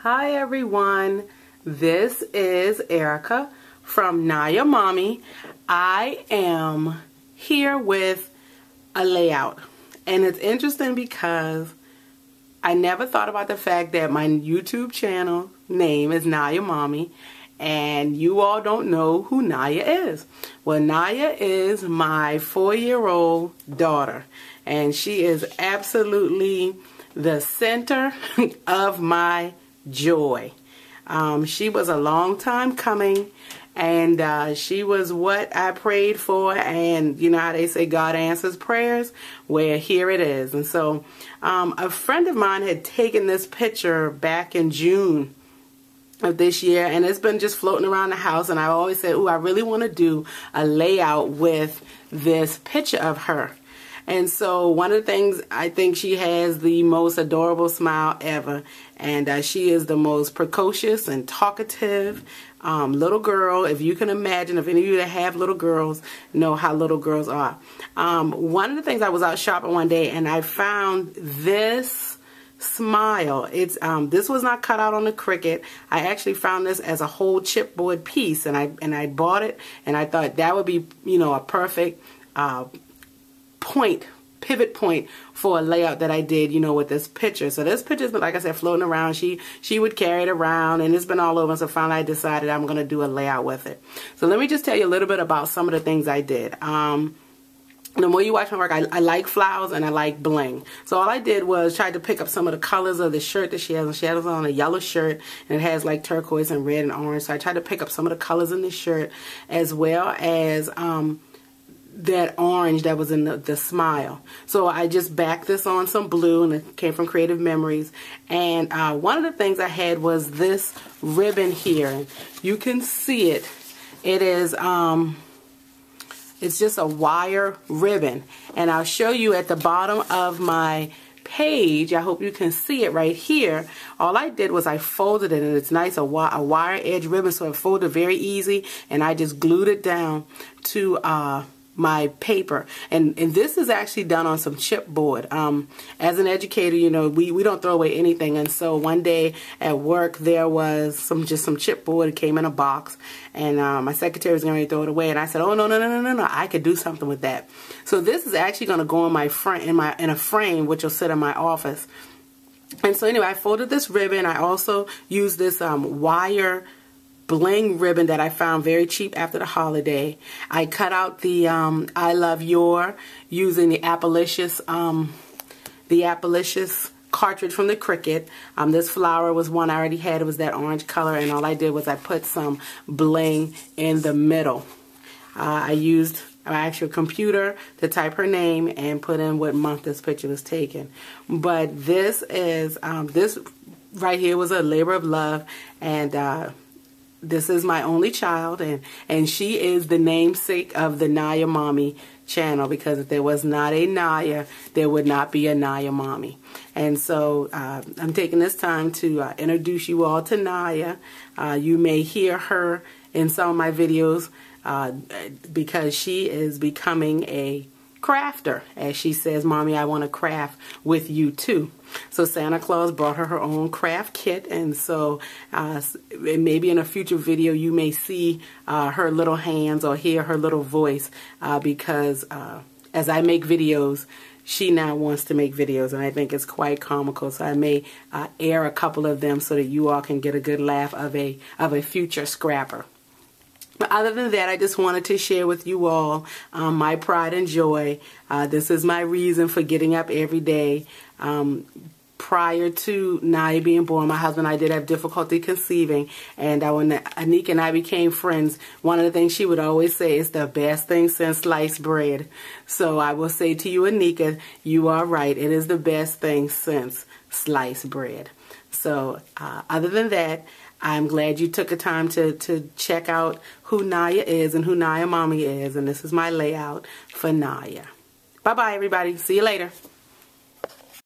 Hi everyone, this is Erica from Naya Mommy. I am here with a layout, and it's interesting because I never thought about the fact that my YouTube channel name is Naya Mommy, and you all don't know who Naya is. Well, Naya is my 4-year-old daughter, and she is absolutely the center of my joy. She was a long time coming, and she was what I prayed for, and you know how they say God answers prayers? Well, here it is. And so a friend of mine had taken this picture back in June of this year, and it's been just floating around the house, and I always said, ooh, I really want to do a layout with this picture of her. And so one of the things, I think she has the most adorable smile ever, and she is the most precocious and talkative little girl. If you can imagine, if any of you that have little girls know how little girls are. One of the things, I was out shopping one day and I found this smile. It's this was not cut out on the Cricut. I actually found this as a whole chipboard piece, and I bought it, and I thought that would be, you know, a perfect pivot point for a layout that I did, you know, with this picture. So this picture's been, like I said, floating around. She would carry it around, and it's been all over. So finally I decided I'm going to do a layout with it. So let me just tell you a little bit about some of the things I did. The more you watch my work, I like flowers and I like bling. So all I did was try to pick up some of the colors of the shirt that she has. And she has on a yellow shirt, and it has like turquoise and red and orange. So I tried to pick up some of the colors in the shirt, as well as that orange that was in the smile. So I just backed this on some blue, and it came from Creative Memories. And one of the things I had was this ribbon here. You can see it. It is it's just a wire ribbon, and I'll show you at the bottom of my page. I hope you can see it right here. All I did was I folded it, and it's nice, a wire edge ribbon, so it folded very easy, and I just glued it down to my paper. And this is actually done on some chipboard. As an educator, you know, we don't throw away anything, and so one day at work there was just some chipboard. It came in a box, and my secretary was going to throw it away, and I said, oh no, I could do something with that. So this is actually going to go in my in a frame, which will sit in my office. And so anyway, I folded this ribbon. I also used this wire bling ribbon that I found very cheap after the holiday. I cut out the I Love Your using the Appalicious cartridge from the Cricut. This flower was one I already had. It was that orange color, and all I did was I put some bling in the middle. I used my actual computer to type her name and put in what month this picture was taken. But this is this right here was a labor of love, and this is my only child, and she is the namesake of the Naya Mommy channel, because if there was not a Naya, there would not be a Naya Mommy. And so I'm taking this time to introduce you all to Naya. You may hear her in some of my videos because she is becoming a crafter. As she says, Mommy, I want to craft with you too. So Santa Claus brought her own craft kit, and so maybe in a future video you may see her little hands or hear her little voice, because as I make videos, she now wants to make videos, and I think it's quite comical. So I may air a couple of them so that you all can get a good laugh of a future scrapper. But other than that, I just wanted to share with you all my pride and joy. This is my reason for getting up every day. Prior to Naya being born, my husband and I did have difficulty conceiving, and when Anika and I became friends, one of the things she would always say is the best thing since sliced bread. So I will say to you, Anika, you are right. It is the best thing since sliced bread. So other than that, I'm glad you took the time to check out who Naya is and who Naya Mommy is, and this is my layout for Naya. Bye-bye, everybody. See you later.